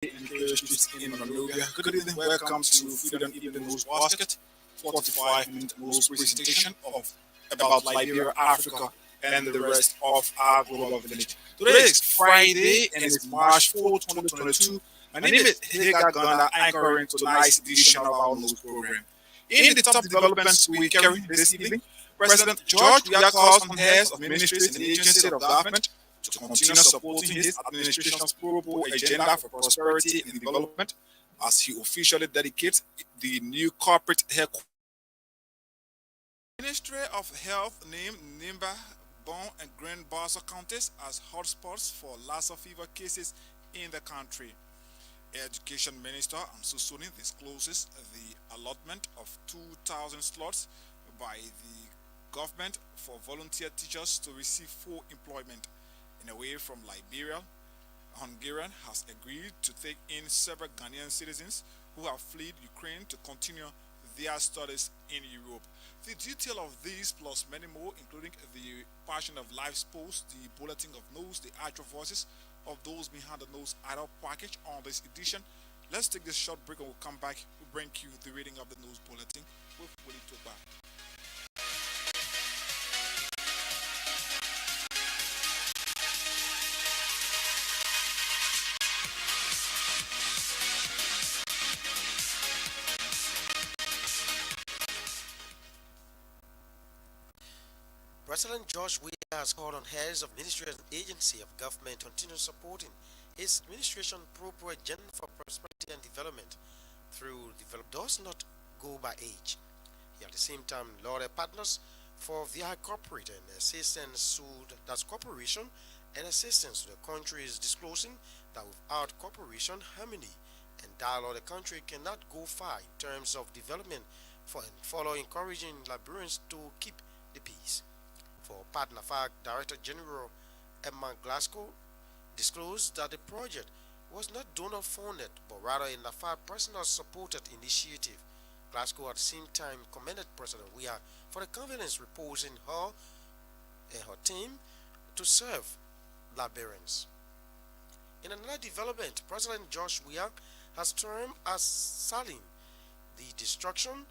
Streets in Monrovia. Good evening, welcome to Freedom Evening News Basket, 45-minute news presentation of about Liberia, Africa, and the rest of our global village. Today is Friday and it's March 4th, 2022. My name is Higa Ghana, anchoring tonight's edition of our news program. In the top developments we carry this evening, President George Weah calls on heads of ministries and agencies of government to continue supporting his administration's pro agenda for prosperity and development as he officially dedicates the new corporate headquarters. Ministry of Health named Nimba, Bon, and Grand Bassa counties as hotspots for Lassa fever cases in the country. Education Minister Amsusuni discloses the allotment of 2,000 slots by the government for volunteer teachers to receive full employment. In away from Liberia, Hungarian has agreed to take in several Ghanaian citizens who have fled Ukraine to continue their studies in Europe. The detail of these plus many more, including the Passion of Life's post, the Bulletin of News, the actual voices of those behind the news idol package on this edition. Let's take this short break and we'll come back. We'll bring you the reading of the news bulletin with Willie Toba. President George Weah has called on heads of ministry and agency of government to continue supporting his administration pro agenda for prosperity and development through develop does not go by age. He at the same time lauded partners for their corporate and assistance to that's cooperation and assistance to the country is disclosing that without cooperation, harmony, and dialogue, the country cannot go far in terms of development for and follow encouraging Liberians to keep the peace. For partner FARC Director General Emma Glasgow disclosed that the project was not donor funded but rather a NAFAD personal supported initiative. Glasgow at the same time commended President Weah for the confidence reposed in her and her team to serve Liberians. In another development, President George Weah has termed as Salim the destruction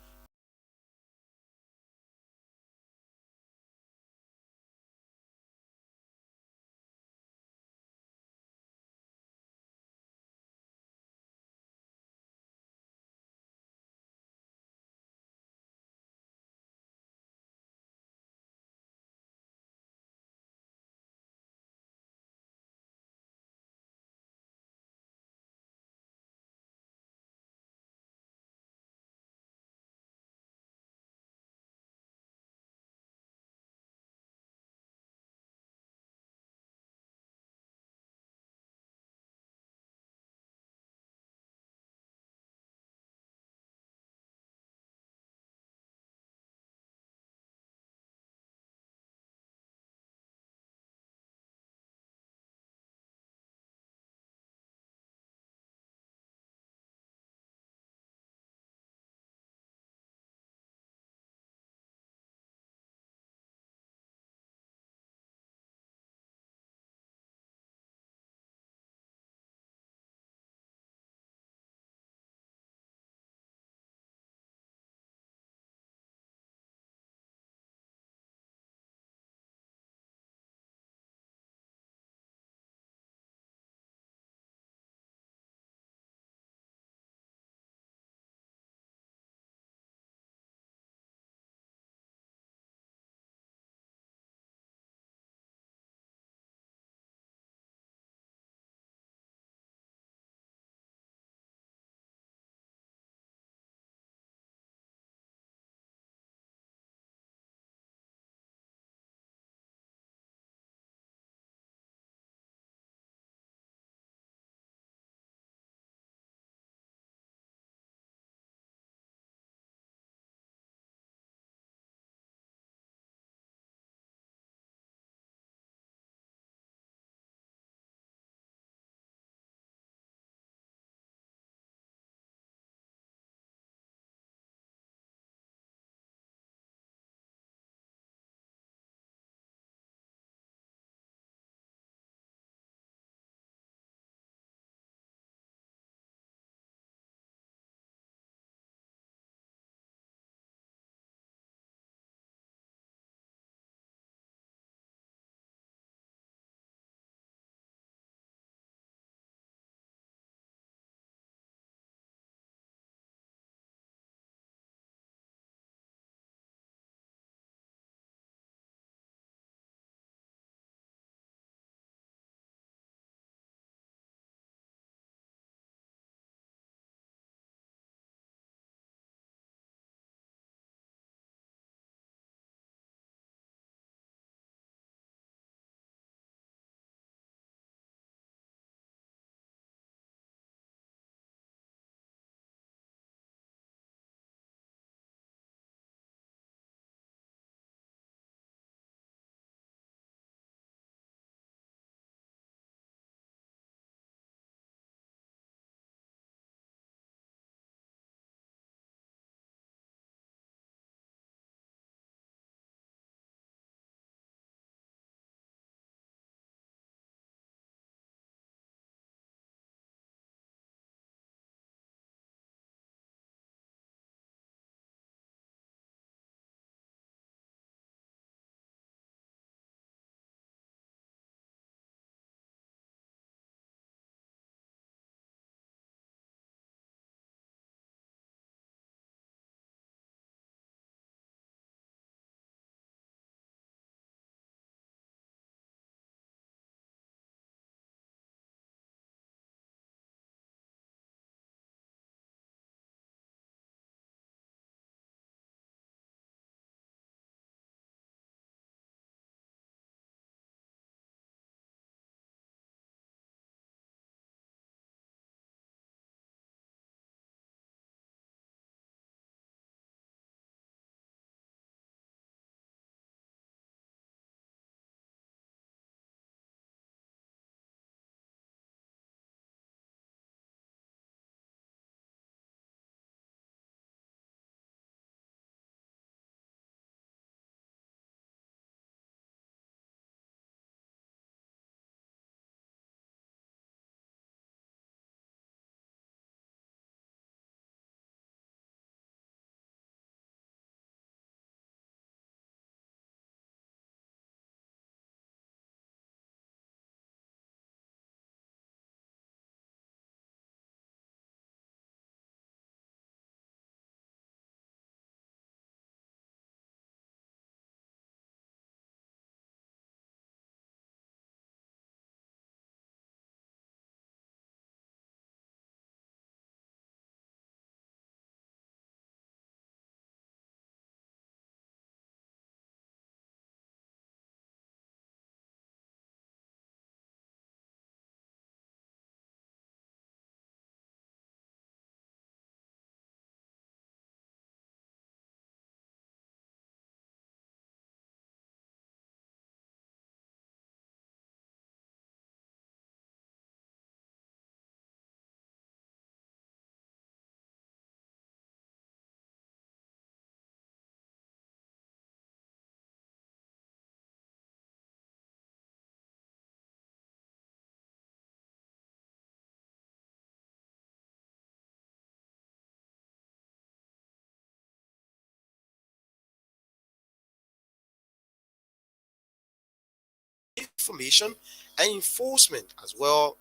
information and enforcement, as well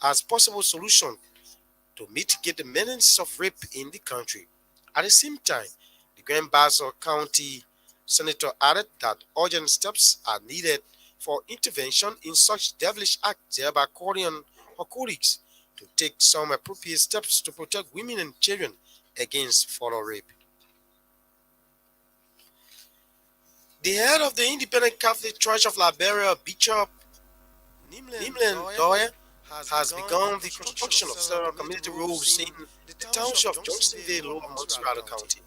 as possible solution to mitigate the menace of rape in the country. At the same time, the Grand Bassa County Senator added that urgent steps are needed for intervention in such devilish acts, thereby calling on her colleagues to take some appropriate steps to protect women and children against further rape. The head of the Independent Catholic Church of Liberia, Bishop Nimlan Doyle, has begun the construction of several community roads in the township of Johnsonville, Lower Montserrat County.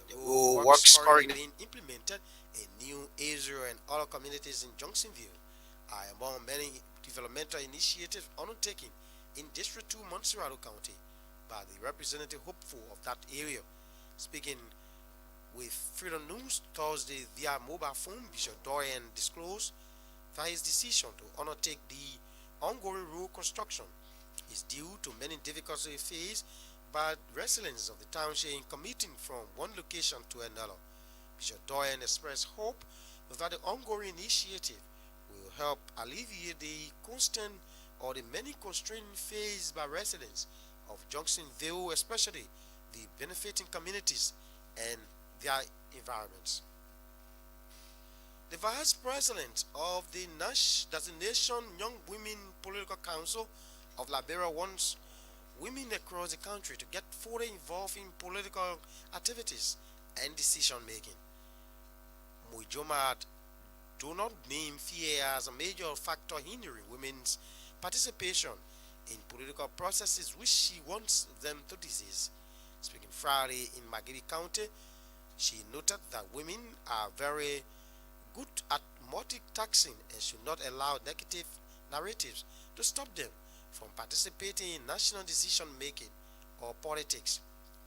The road works currently being implemented in New Israel and other communities in Johnsonville are among many developmental initiatives undertaken in District 2 Montserrat County by the representative hopeful of that area. Speaking with Freedom News Thursday via mobile phone, Bishop Dorian disclosed that his decision to undertake the ongoing road construction is due to many difficulties faced by residents of the township in commuting from one location to another. Bishop Dorian expressed hope that the ongoing initiative will help alleviate the constant or the many constraints faced by residents of Johnsonville, especially the benefiting communities and their environments. The Vice President of the Nation Young Women Political Council of Liberia wants women across the country to get fully involved in political activities and decision making. Mujomad do not name fear as a major factor hindering women's participation in political processes which she wants them to desist. Speaking Friday in Magidi County, she noted that women are very good at multitasking and should not allow negative narratives to stop them from participating in national decision making or politics.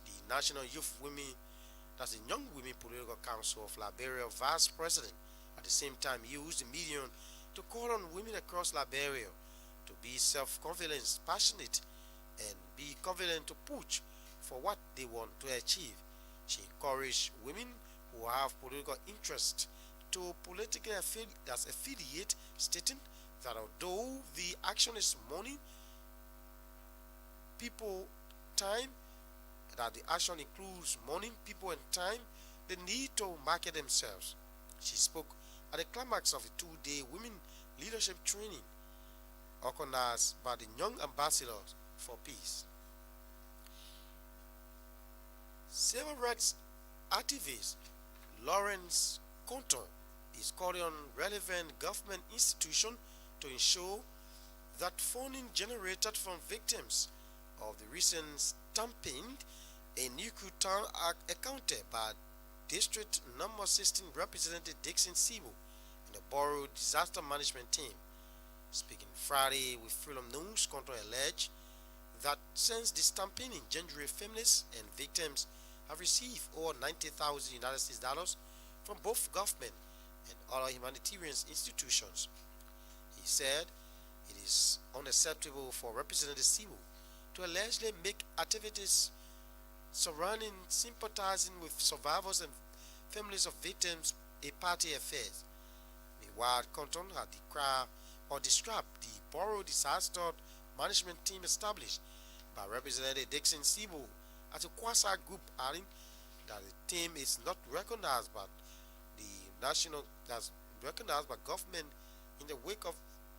The National Youth Women, that's the Young Women Political Council of Liberia Vice President, at the same time used the medium to call on women across Liberia to be self-confident, passionate, and be confident to push for what they want to achieve. She encouraged women who have political interest to politically affiliate, stating that although the action is money, people, time, that the action includes money, people, and time, they need to market themselves. She spoke at the climax of a two-day women leadership training organized by the Young Ambassadors for Peace. Civil rights activist Lawrence Compton is calling on relevant government institutions to ensure that funding generated from victims of the recent stampede in Nuku Town are accounted by District Number 16 Representative Dixon Sibo and the Borough Disaster Management Team. Speaking Friday with Freedom News, Compton alleged that since the stampede in January, families and victims have received over 90,000 United States dollars from both government and other humanitarian institutions. He said it is unacceptable for Representative Sibu to allegedly make activities surrounding sympathizing with survivors and families of victims a party affair. Meanwhile, Compton had described the Borough Disaster Management Team established by Representative Dixon Sibu as a quasi group, adding that the team is not recognized by the national, that's recognized by government in the wake of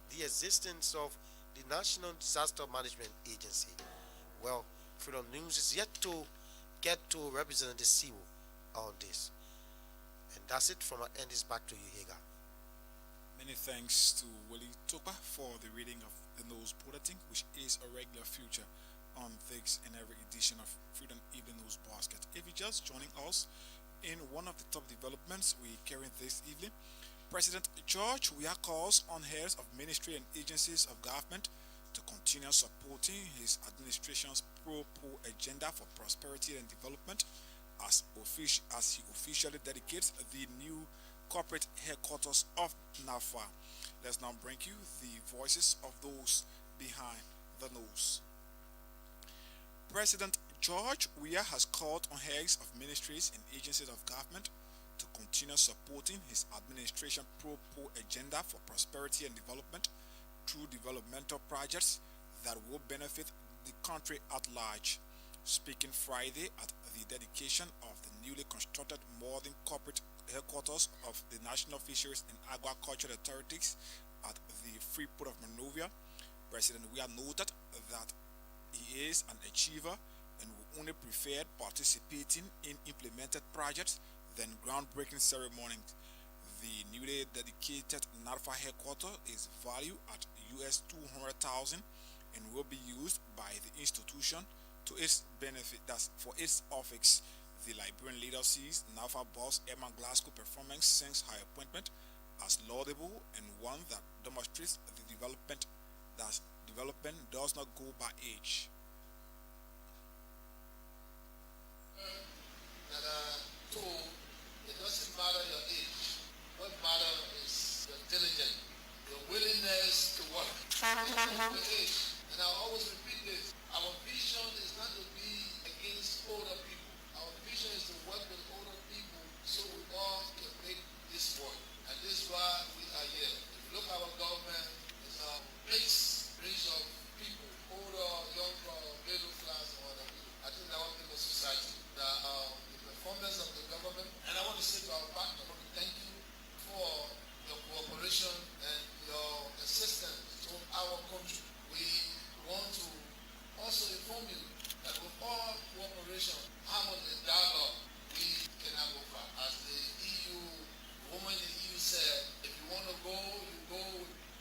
the existence of the National Disaster Management Agency. Well, Freedom News is yet to get to Representative Sibu on this. And that's it from our end. Is back to you, Hagar. Many thanks to Willie Topa for the reading of the News Bulletin, which is a regular feature on this and every edition of Freedom Evening News Basket. If you're just joining us, in one of the top developments we carry this evening, President George Weah calls on heads of ministry and agencies of government to continue supporting his administration's pro-poor agenda for prosperity and development as he officially dedicates the new corporate headquarters of NAFA. Let's now bring you the voices of those behind the news. President George Weah has called on heads of ministries and agencies of government to continue supporting his administration pro-poor agenda for prosperity and development through developmental projects that will benefit the country at large. Speaking Friday at the dedication of the newly constructed modern corporate headquarters of the National Fisheries and Aquaculture Authorities at the Free Port of Monrovia, President Weah noted that he is an achiever and will only prefer participating in implemented projects than groundbreaking ceremonies. The newly dedicated NADFA headquarters is valued at US 200,000 and will be used by the institution to its benefit. That's for its office. The Liberian leader sees NAFA boss Emma Glasgow performance since her appointment as laudable and one that demonstrates the development does not go by age. That are told it doesn't matter your age. What matters is your diligence, your willingness to work. Your age. And I always repeat this. Our vision is not to be against older people. Our vision is to work with older people so we all can make this work. And this is why we are here. If you look at our government, it's a mixed range of people, older, younger, middle class, and other people. I think that will give a society. The performance of the government, and I want to say to our partner, I want to thank you for your cooperation and your assistance to our country. We want to also inform you that with all cooperation, harmony, and dialogue, we cannot go far. As the EU, the woman in the EU said, if you want to go, you go.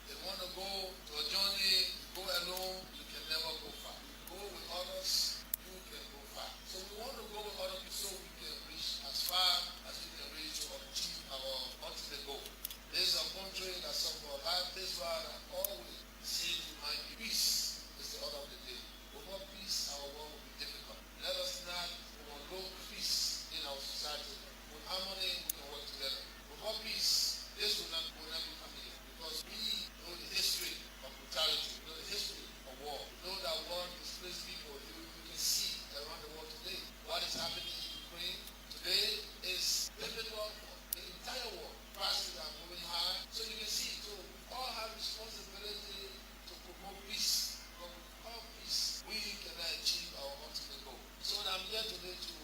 If you want to go to a journey, you go alone, you can never go far. Go with others, you can go far. So we want to go with other people so we can reach as far as we can reach to achieve our ultimate goal. This is a country that suffer a lot. This is why I always say to my peace is the order of the day. Without peace, our world will be difficult. Let us not overlook peace in our society. With harmony, we can work together. Without peace, this will not be familiar. Because we know the history of brutality. We know the history of war. We know that war displaces people. You can see around the world today. What is happening in Ukraine today is pivotal for the entire world. Prices are moving high. So you can see, so we all have responsibility to promote peace. But without peace, we cannot achieve our ultimate goal. So I'm here today to,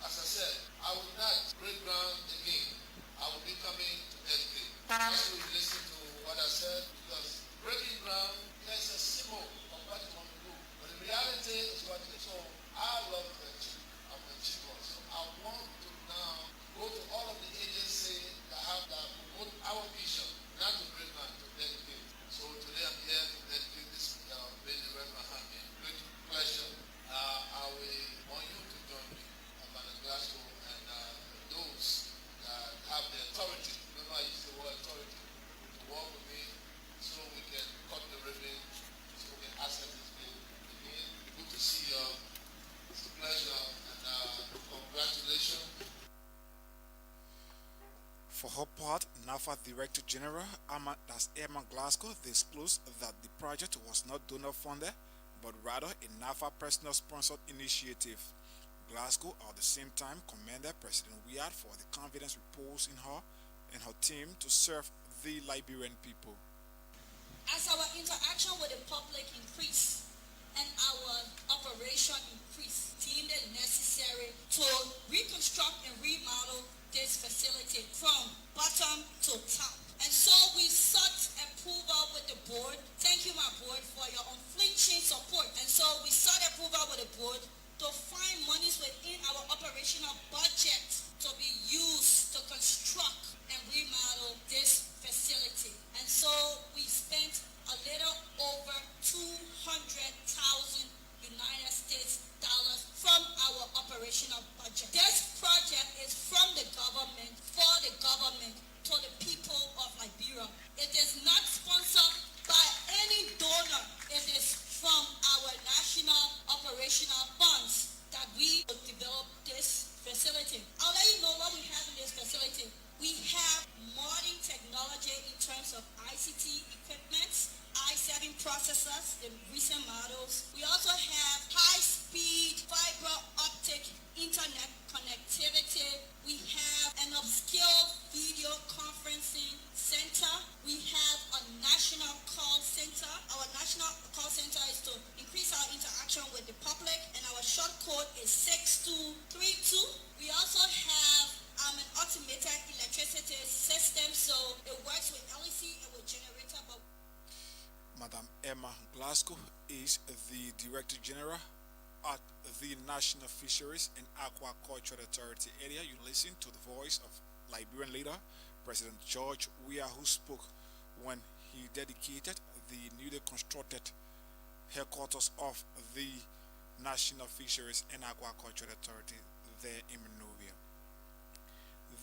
as I said, I will not break ground again. I will be coming to educate. Also, you listen to what I said, because breaking ground, there's a symbol of what you want to do. But the reality is what it is. So I love to achieve. I'm an achiever. So I want to now go to all of the agencies that promote our vision, not to break ground, to dedicate. So today I'm here to dedicate this Lady Reverend Hamid. Great pleasure. I will want you to join me, Amanda Glasgow, and those that have the authority. Remember, I use the word authority to work with me so we can cut the ribbon, so we can access this bill. Again, good to see you. It's a pleasure, and congratulations. For her part, NAFA Director General Emma Glasgow disclosed that the project was not donor funded, but rather a NAFA personal sponsored initiative. Glasgow at the same time commended President Weah for the confidence reposed in her and her team to serve the Liberian people. As our interaction with the public increased and our operation increased, deemed it necessary to reconstruct and remodel this facility from bottom to top. And so we sought approval with the board. Thank you, my board, for your unflinching support. And so we sought approval with the board to find monies within our operational budget to be used to construct and remodel this facility. And so we spent a little over 200,000 United States dollars from our operational budget. This project is from the government, for the government, to the people of Liberia. It is not sponsored by any donor. It is from our national operational funds that we develop this facility. I'll let you know what we have in this facility. We have modern technology in terms of ICT equipment, i7 processors, the recent models. We also have high-speed fiber optic internet connectivity. We have code is 6232. We also have an automated electricity system, so it works with LEC and with generator. But Madam Emma Glasgow is the Director General at the National Fisheries and Aquaculture Authority area. You listen to the voice of Liberian leader President George Weah, who spoke when he dedicated the newly constructed headquarters of the National Fisheries and Aquaculture Authority there in Monrovia.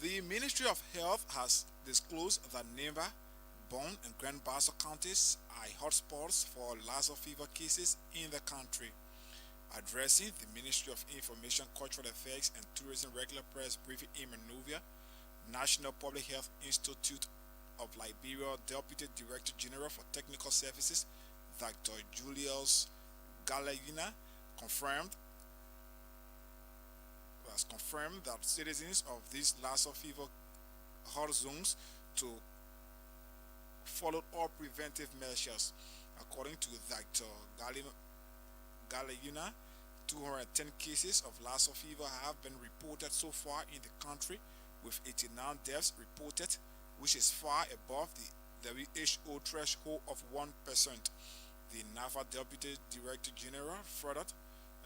The Ministry of Health has disclosed that Nimba, Bone, and Grand Bassa counties are hotspots for Lassa fever cases in the country. Addressing the Ministry of Information, Cultural Affairs, and Tourism regular press briefing in Monrovia, National Public Health Institute of Liberia Deputy Director General for Technical Services, Dr. Julius Galayina, has confirmed that citizens of these Lassa fever hot zones to follow all preventive measures. According to Dr. Galayina, 210 cases of Lassa fever have been reported so far in the country, with 89 deaths reported, which is far above the WHO threshold of 1%. The NAFA Deputy Director General further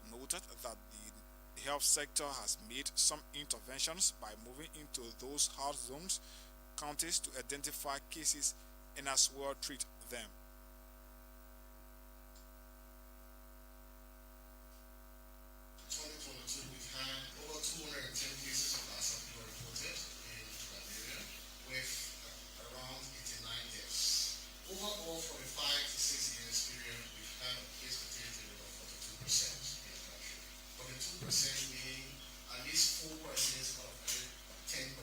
noted that the health sector has made some interventions by moving into those hot zones counties to identify cases and as well treat them. 2022, we've had over 210 cases of Lassa fever reported in Liberia, with around 89 deaths. Overall, for the 5 to 6 years period, we've had a case fatality rate of 42% in the country. But the 2% being at least 4 persons out of every 10%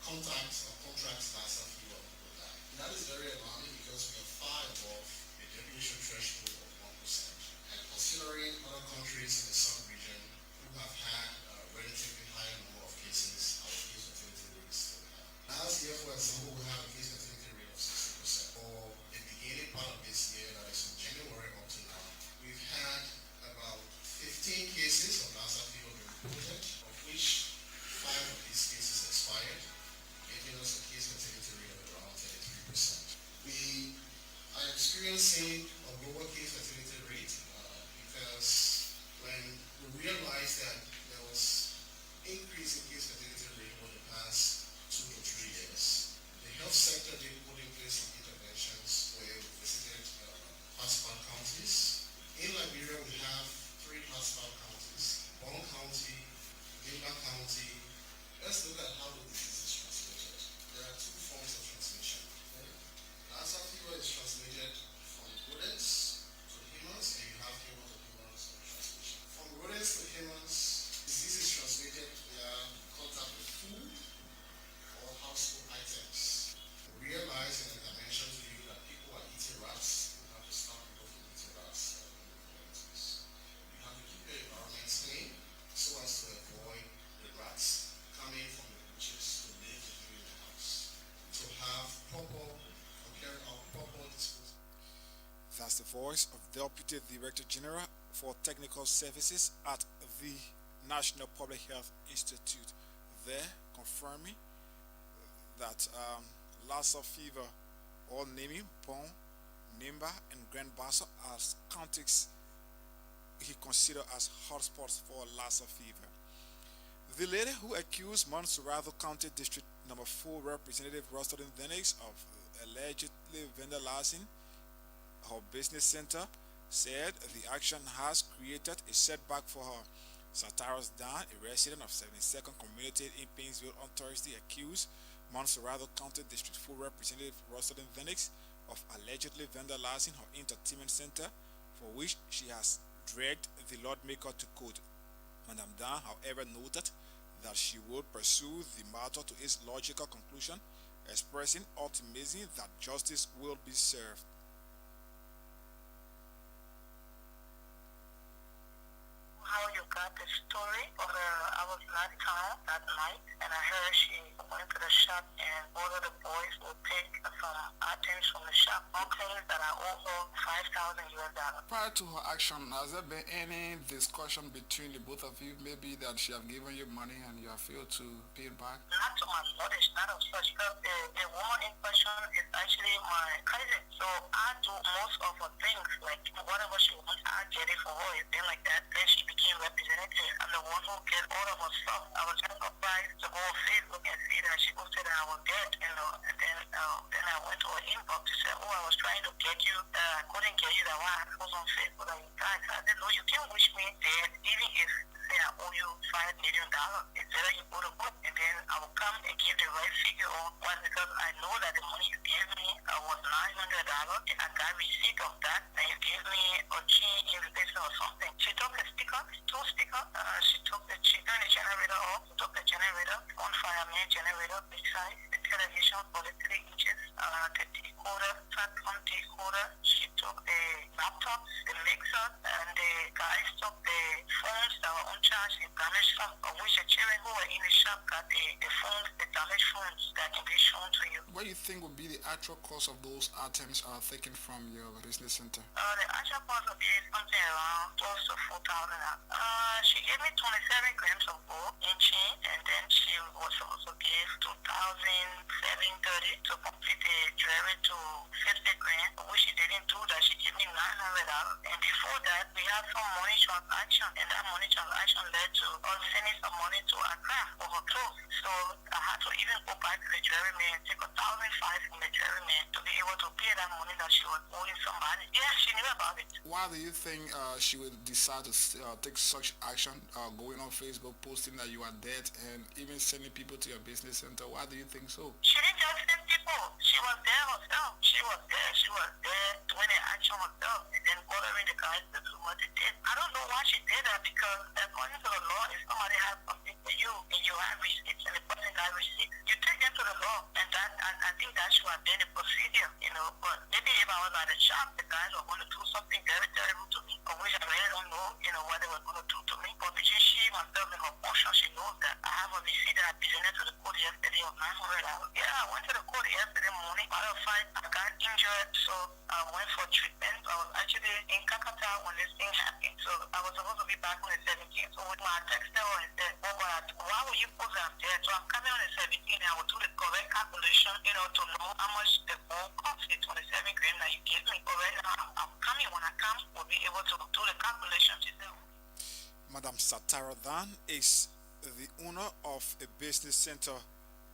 contacts or contracts Lassa fever will die. And that is very alarming because we are far above the WHO threshold of 1%. And considering other countries in the sub-region who have had a relatively higher number of cases, our case fatality rate is still high. Last year, for example, we had a case fatality rate of 60%. For the beginning part of this year, that is from January up to now, we've had about 15 cases of Lassa fever being reported, of which 5 of these cases expired, giving us a case fatality rate of around 33%. We are experiencing a lower case fatality rate because when we realized that there was increase in case fatality rate over the past 2 to 3 years, the health sector did put in place some interventions where we visited hotspot counties. In Liberia, we have 3 hotspot counties: Bong County, Nimba County. Let's look at how the disease is transmitted. There are 2 forms of transmission. Lassa fever is transmitted from rodents to humans, and you have human to humans transmission. From rodents to humans, disease is transmitted via contact with food or household items. We realize, and I mentioned to you, that people are eating rats. We have to stop people from eating rats in the communities. You have to keep your environment clean so as to avoid the rats coming from the butchers to live with you in the house. To have proper or carry out proper disposal. That's the voice of Deputy Director General for Technical Services at the National Public Health Institute, there confirming that Lassa fever, or Nimi, Bone, Nimba, and Grand Bassa as counties he considered as hotspots for Lassa fever. The lady who accused Montserrado County District Number 4 Representative Rostodin Denix of allegedly vandalizing her business center said the action has created a setback for her. Sataros Dan, a resident of 72nd Community in Painesville on Thursday, accused Montserrado County District 4 Representative Rostodin Denix of allegedly vandalizing her entertainment center, for which she has dragged the lawmaker to court. Madam Dan, however, noted that she would pursue the matter to its logical conclusion, expressing optimism that justice will be served. How you got the story, or I was not home that night, and I heard she going to the shop and all of the boys will take some items from the shop. One claims that I owe her $5,000 US. Prior to her action, has there been any discussion between the both of you? Maybe that she have given you money and you have failed to pay it back? Not to my knowledge, not of such, because the woman in question is actually my cousin. So I do most of her things, like whatever she wants, I get it for her. It's been like that. Then she became representative. I'm the one who gets all of her stuff. I was just surprised to go on Facebook and see that she posted that I was dead, and then I went to her inbox to say, oh, I was trying to get you, I couldn't get you, that why I was on Facebook that you died. So I said, no, you can't wish me dead, even if say I owe you $5 million. It's better you go to court, and then I will come and give the right figure on what, because I know that the money you gave me was $900, and I got receipt of that, and you gave me a chain invitation or something. She took a sticker, two stickers, she turned the generator off, she took the generator, on fire main generator beside the television for the 3 inches, the decoder, Satcom decoder. She took the laptop, the mixer, and the guys took the phones that were on charge, the damaged phones, of which the children who were in the shop got the phones, the damaged phones that can be shown to you. What do you think would be the actual cost of those items taken from your business center? The actual cost of it is something around close to $4,000. She gave me 27 grams of gold in chain, and then she was supposed to give 2,730 to complete the jewelry to 50 grand, which she didn't do that. She gave me $900. And before that, we had some money transaction, and that money transaction led to us sending some money to Accra for her clothes. So I had to even go back to the jewelry man, take $1,500 from the jewelry man to be able to pay that money that she was owing somebody. Yeah, she knew about it. Why do you think she would decide to take such action, going on Facebook, posting that you are dead, and even sending people to your business center? Why do you think so? She didn't just send people. She was there herself. She was there doing the action herself, and then ordering the guys to do what they did. I don't know why she did that, because according to the law, if somebody has something for you and you have receipts and the person got receipts, you take them to the law, and that I think that should have been the procedure, but maybe if I was at the shop, the guys were going to do something very terrible to me, of which I really don't know, what they were going to do to me. But between she, myself, and her portion, she knows that I have a receipt that I presented to the court yesterday of $900. Yeah, I went to the court yesterday morning. Matter of fact, I got injured, so I went for treatment. I was actually in Kakata when this thing happened, so I was supposed to be back on the 17th. So with my text her and said, oh, but why would you post that there? So I'm coming on the 17th, and I will do the correct calculation, to know how much the gold costs, the 27 grand that you gave me. But right now, I'm coming. When I come, we'll be able to do the calculation. Madam Satara Dan is the owner of a business center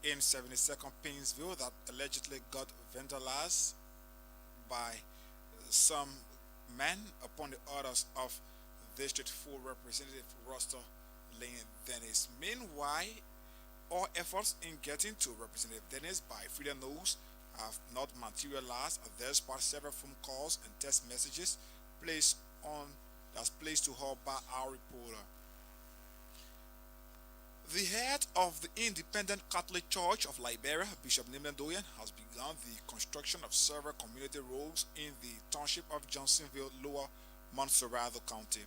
in 72nd Painesville that allegedly got vandalized by some men upon the orders of District 4 Representative Roster Lane Dennis. Meanwhile, all efforts in getting to Representative Dennis by Freedom News have not materialized, despite several phone calls and text messages placed to her by our reporter. The head of the Independent Catholic Church of Liberia, Bishop Naaman Doyen, has begun the construction of several community roads in the township of Johnsonville, Lower Montserrado County.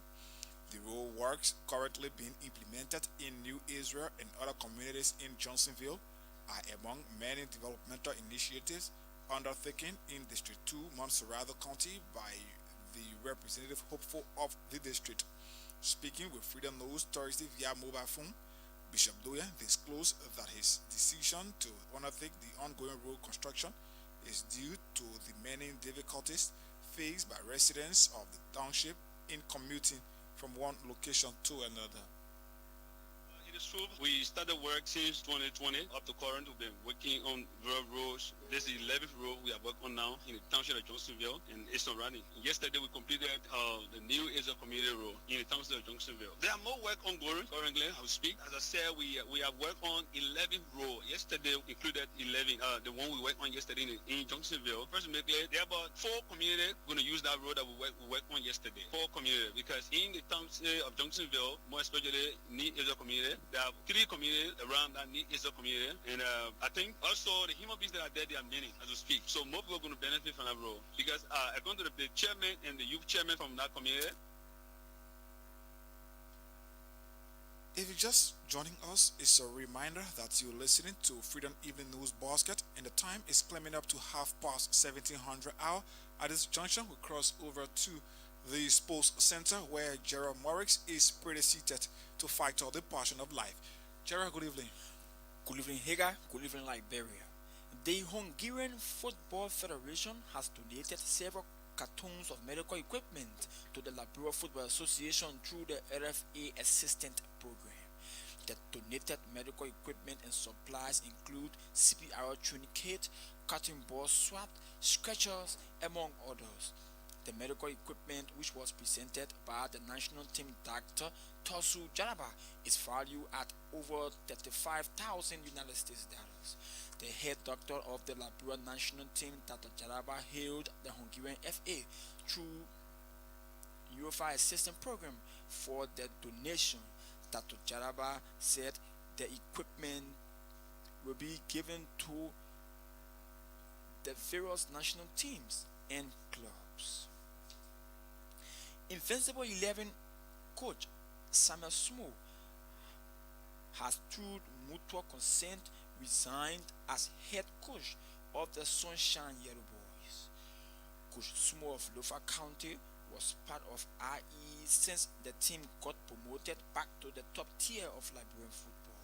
The road works currently being implemented in New Israel and other communities in Johnsonville are among many developmental initiatives undertaken in District 2, Montserrado County by the representative hopeful of the district. Speaking with Freedom News Thursday via mobile phone, Bishop Doyen disclosed that his decision to undertake the ongoing road construction is due to the many difficulties faced by residents of the township in commuting from one location to another. It is true. We started work since 2020 up to current. We've been working on rural roads. This is the 11th road we are working on now in the township of Johnsonville, and it's not running. Yesterday we completed the new Israel Community Road in the township of Johnsonville. There are more work ongoing currently. I will speak. As I said, we have worked on 11th road. Yesterday we included 11. The one we worked on yesterday in Johnsonville. Approximately there are about 4 communities going to use that road that we worked on yesterday. 4 communities, because in the township of Johnsonville, more especially Need Israel community, there are 3 communities around that Need Israel community, and I think also the human beings that are there, they are many as we speak. So more people are going to benefit from that road, because according to the chairman and the youth chairman from that community, If you're just joining us, it's a reminder that you're listening to Freedom Evening News Basket, and the time is climbing up to half past 1700 hour. At this junction, we cross over to the Sports Center where Gerald Morris is pretty seated to fight all the passion of life. Gerald, good evening. Good evening, Hagar. Good evening, Liberia. The Hungarian Football Federation has donated several cartons of medical equipment to the Liberia Football Association through the RFA Assistant Program. The donated medical equipment and supplies include CPR tourniquet, cotton ball swab, stretchers, among others. The medical equipment, which was presented by the national team doctor Tosu Jaraba, is valued at over 35,000 United States dollars. The head doctor of the Liberia national team, Dr. Jaraba, hailed the Hungarian FA through UEFA Assistance Program for the donation. Dr. Jaraba said the equipment will be given to the various national teams and clubs. Invincible 11 coach Samuel Smo has, through mutual consent, resigned as head coach of the Sunshine Yellow Boys. Coach Smo of Lofa County was part of IE since the team got promoted back to the top tier of Liberian football.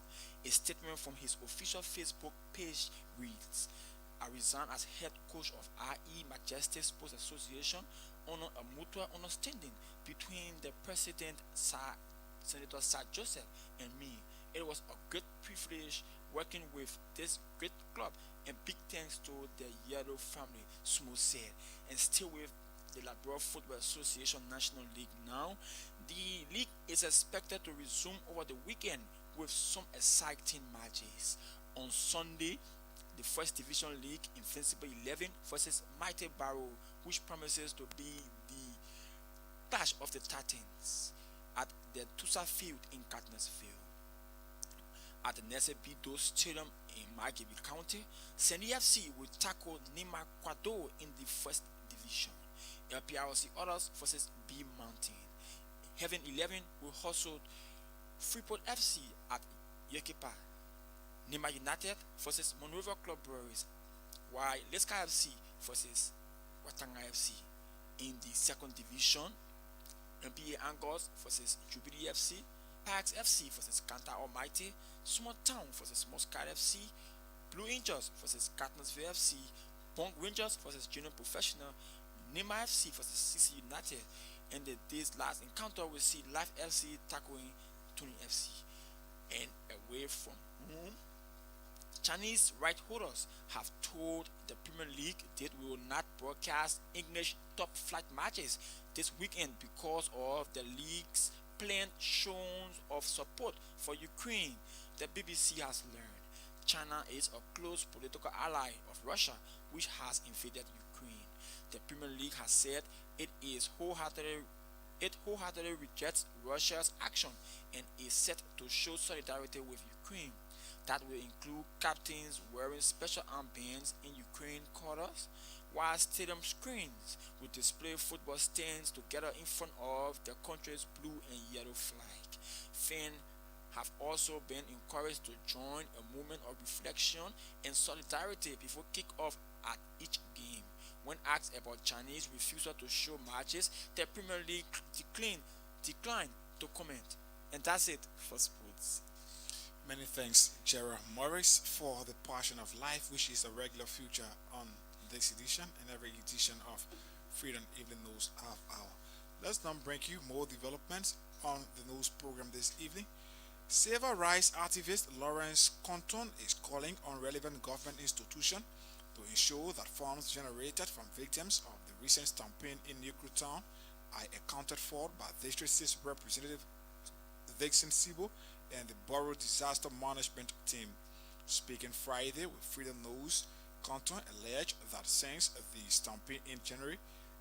A statement from his official Facebook page reads, "I resign as head coach of IE Majestic Sports Association on a mutual understanding between the president, Senator Sir Joseph, and me. It was a great privilege working with this great club, and big thanks to the Yellow family," Smo said. And still with the Liberia Football Association National League now, the league is expected to resume over the weekend with some exciting matches. On Sunday, the First Division League Invincible 11 versus Mighty Barrow, which promises to be the clash of the Titans at the Tusa Field in Catonsville. At the Nese Bido Stadium in Margibi County, Sandy FC will tackle Nima Kwado in the First Division. LPRC Others versus B Mountain. Heaven 11 will host Freeport FC at Yokipa. Nima United versus Monrovia Club Breweries, while Leska FC versus Watanga FC. In the second division, MPA Angles versus Jubilee FC, Parks FC versus Kanta Almighty, Small Town versus Muscat FC, Blue Angels versus Catonsville FC, Punk Rangers versus Junior Professional, Nima FC versus CC United, and the day's last encounter will see Life FC tackling Tony FC. And away from home, Chinese right holders have told the Premier League they will not broadcast English top flight matches this weekend because of the league's planned shows of support for Ukraine. The BBC has learned China is a close political ally of Russia, which has invaded Ukraine. The Premier League has said it wholeheartedly rejects Russia's action and is set to show solidarity with Ukraine. That will include captains wearing special armbands in Ukraine colors, while stadium screens will display football stands together in front of the country's blue and yellow flag. Fans have also been encouraged to join a moment of reflection and solidarity before kick-off at each game. When asked about Chinese refusal to show matches, the Premier League declined to comment. And that's it for sports. Many thanks, Gerald Morris, for the passion of life, which is a regular feature on this edition and every edition of Freedom Evening News Half Hour. Let's now bring you more developments on the news program this evening. Civil rights activist Lawrence Compton is calling on relevant government institutions to ensure that funds generated from victims of the recent stampede in Newtown are accounted for by District 6 Representative Dixon Sibo and the Borough Disaster Management Team. Speaking Friday with Freedom News, Compton alleged that since the stampede in January,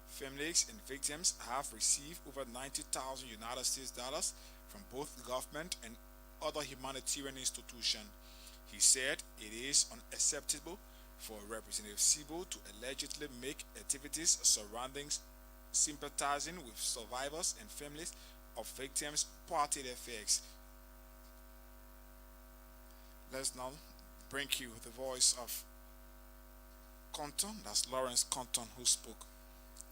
families and victims have received over 90,000 United States dollars from both government and other humanitarian institutions. He said it is unacceptable for Representative Sibo to allegedly make activities surrounding sympathizing with survivors and families of victims party effects. Let's now bring you the voice of Compton, that's Lawrence Compton, who spoke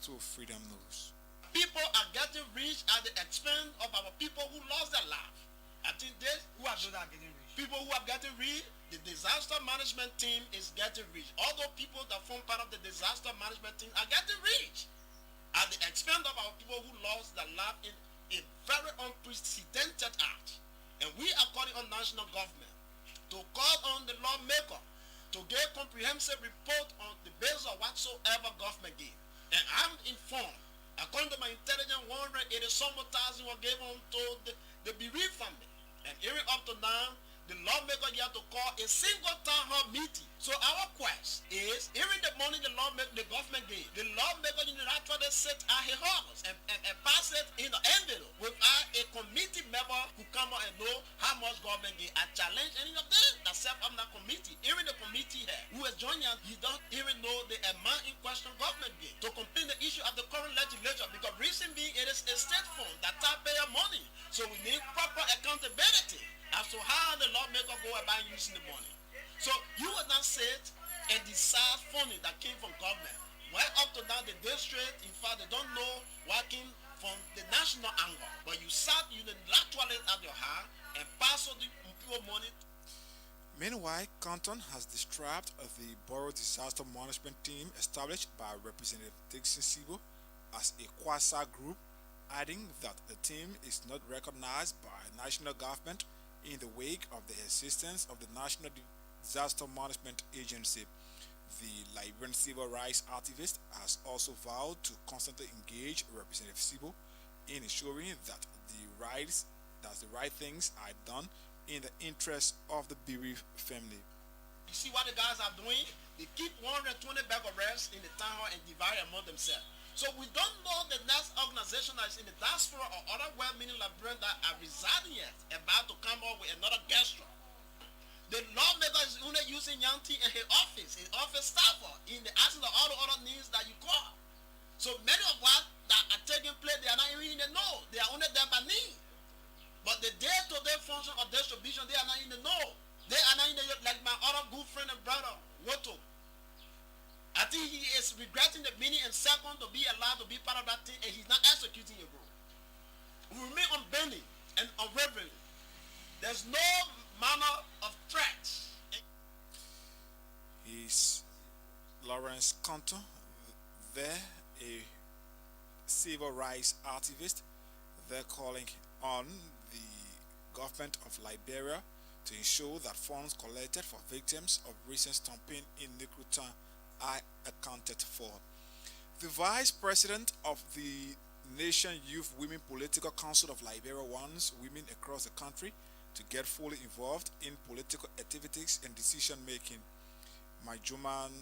to Freedom News. People are getting rich at the expense of our people who lost their life. I think this, Who are those that are getting rich? people who are getting rich, the disaster management team is getting rich. Although people that form part of the disaster management team are getting rich at the expense of our people who lost their life in a very unprecedented act. And we are calling on national government to call on the lawmaker to give comprehensive report on the basis of whatsoever government give. And I'm informed, according to my intelligence, 180 some thousand were given to the bereaved family. And even up to now, the lawmaker you have to call a single town hall meeting. So our quest is, even the money the government gave, the lawmaker you actually sit at his house and pass it in the envelope without a committee member who come out and know how much government gave. I challenge any of them that serve on that committee. Even the committee here who is joining us, he don't even know the amount in question government gave to complete the issue of the current legislature, because reason being it is a state fund that taxpayer money. So we need proper accountability as to how the lawmaker go about using the money. So you will not sit and decide funding that came from government. Well, up to now, the district, in fact, they don't know what came from the national angle. But you sat unilaterally at your hand and pass on the people money. Meanwhile, Compton has described the Borough Disaster Management Team established by Representative Dixon Sibo as a quasi-group, adding that the team is not recognized by national government in the wake of the existence of the National Disaster Management Agency. The Liberian civil rights activist has also vowed to constantly engage Representative Sibo in ensuring that the right things are done in the interest of the bereaved family. You see what the guys are doing? They keep 120 bag of rice in the town hall and divide among themselves. So we don't know the next organization that is in the diaspora or other well-meaning Liberians that are residing here about to come up with another gesture. The lawmaker is only using Yanti in his office staff in the absence of all the other needs that you call. So many of what that are taking place, they are not even in the know. They are only there by need. But the day-to-day function of distribution, they are not in the know. They are not in the, like my other good friend and brother, Woto. I think he is regretting the meaning and second to be allowed to be part of that thing, and he's not executing it, bro. We remain unbending and unwavering. There's no manner of threat. He's Lawrence Compton, there a civil rights activist. They're calling on the government of Liberia to ensure that funds collected for victims of recent stomping in Nikrutan are accounted for. The vice president of the Nation Youth Women Political Council of Liberia wants women across the country to get fully involved in political activities and decision making. Majuman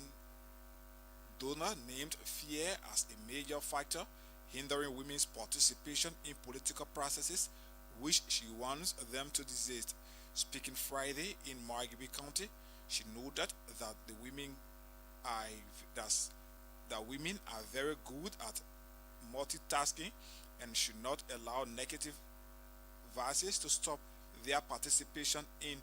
Dona named fear as a major factor hindering women's participation in political processes, which she wants them to desist. Speaking Friday in Margibi County, she noted that women are very good at multitasking and should not allow negative voices to stop their participation in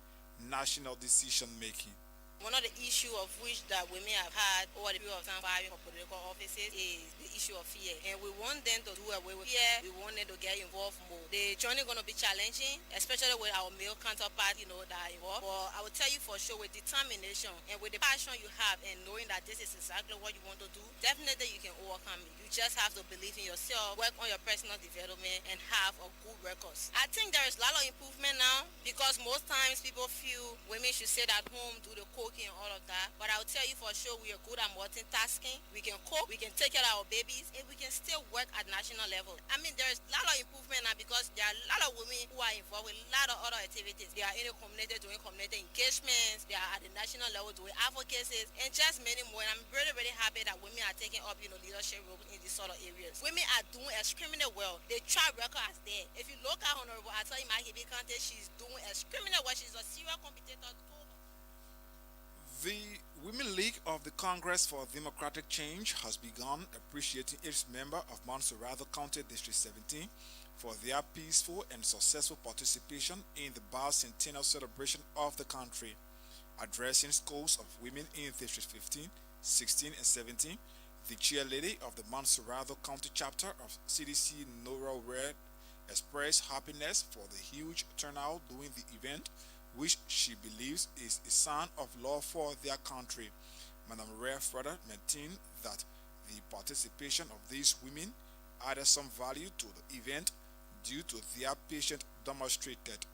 national decision making. One of the issues of which that women have had over the period of time fighting for political offices is the issue of fear. And we want them to do away with fear. We want them to get involved more. The journey is going to be challenging, especially with our male counterparts, that are involved. But I will tell you for sure, with determination and with the passion you have and knowing that this is exactly what you want to do, definitely you can overcome it. You just have to believe in yourself, work on your personal development, and have a good record. I think there is a lot of improvement now, because most times people feel women should sit at home, do the cooking and all of that. But I'll tell you for sure, we are good at multitasking. We can cook, we can take care of our babies, and we can still work at national level. I mean, there's a lot of improvement now, because there are a lot of women who are involved with a lot of other activities. They are in the community doing community engagements. They are at the national level doing advocacies, and just many more. And I'm really, really happy that women are taking up, leadership roles in these sort of areas. Women are doing extremely well. The track record is there. If you look at Honorable Atoi Mahibi Kante, she's doing extremely well. She's a serious competitor. The Women League of the Congress for Democratic Change has begun appreciating its member of Monserrado County District 17 for their peaceful and successful participation in the bicentennial celebration of the country. Addressing scores of women in District 15, 16, and 17, the chair lady of the Montserrado County chapter of CDC, Nora Red, expressed happiness for the huge turnout during the event, which she believes is a sign of love for their country. Madam Red further maintained that the participation of these women added some value to the event due to their patience demonstrated.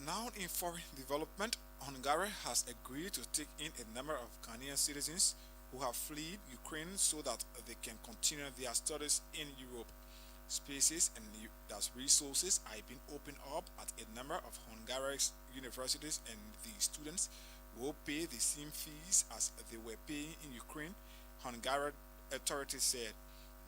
Now in foreign development, Hungary has agreed to take in a number of Ghanaian citizens who have fled Ukraine so that they can continue their studies in Europe. Spaces and thus resources are being opened up at a number of Hungarian universities, and the students will pay the same fees as they were paying in Ukraine, Hungarian authorities said.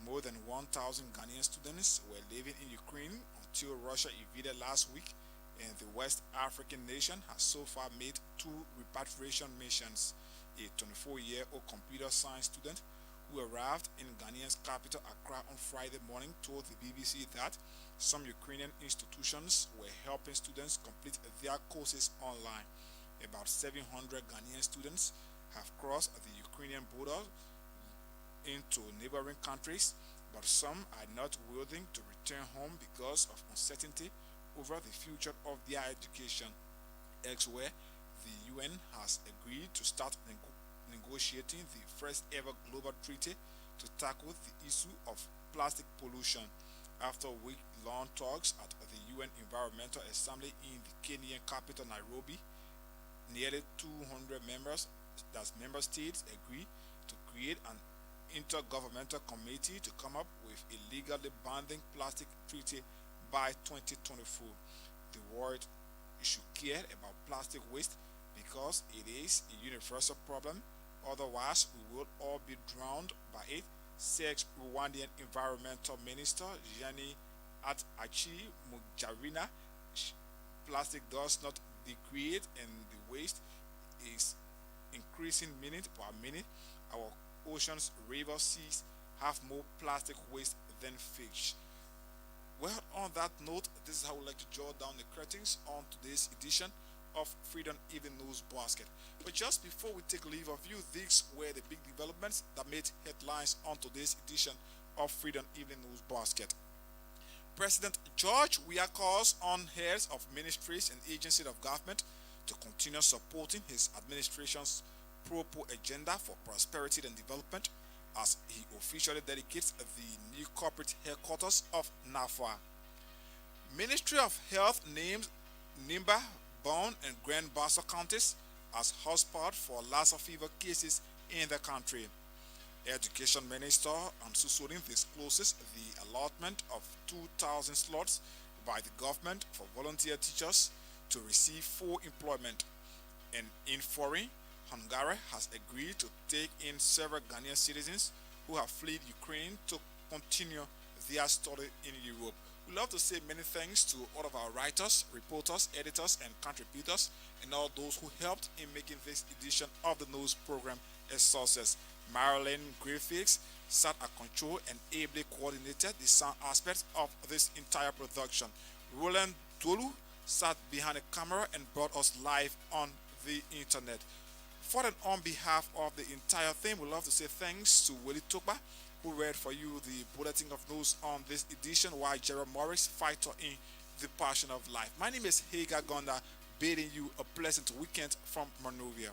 More than 1,000 Ghanaian students were living in Ukraine until Russia invaded last week, and the West African nation has so far made 2 repatriation missions. A 24-year-old computer science student who arrived in Ghanaian's capital Accra on Friday morning told the BBC that some Ukrainian institutions were helping students complete their courses online. About 700 Ghanaian students have crossed the Ukrainian border into neighboring countries, but some are not willing to return home because of uncertainty over the future of their education. Elsewhere, the UN has agreed to start negotiating the first ever global treaty to tackle the issue of plastic pollution after week-long talks at the UN Environmental Assembly in the Kenyan capital Nairobi. Nearly 200 member states agreed to create an intergovernmental committee to come up with a legally binding plastic treaty by 2024. The world should care about plastic waste because it is a universal problem, otherwise we will all be drowned by it, said Rwandan Environmental Minister Gianni Achi Mujarina. Plastic does not degrade and the waste is increasing minute by minute. Our oceans, rivers, seas have more plastic waste than fish. Well, on that note, this is how we like to draw down the curtains on today's edition of Freedom Evening News Basket. But just before we take leave of you, these were the big developments that made headlines on today's edition of Freedom Evening News Basket. President George Weah calls on heads of ministries and agencies of government to continue supporting his administration's pro-poor agenda for prosperity and development as he officially dedicates the new corporate headquarters of NAFA. Ministry of Health names Nimba, Bond, and Grand Bassa counties as hotspot for Lassa fever cases in the country. Education Minister Ansusodin discloses the allotment of 2,000 slots by the government for volunteer teachers to receive full employment. And in foreign, Hungary has agreed to take in several Ghanaian citizens who have fled Ukraine to continue their study in Europe. We love to say many thanks to all of our writers, reporters, editors, and contributors, and all those who helped in making this edition of the news program a success. Marilyn Griffiths sat at control and ably coordinated the sound aspects of this entire production. Roland Dolu sat behind the camera and brought us live on the internet. For and on behalf of the entire team, we love to say thanks to Willie Tokba, who read for you the bulletin of news on this edition, while Gerald Morris fighter in the passion of life. My name is Hagar Gonda, bidding you a pleasant weekend from Monrovia.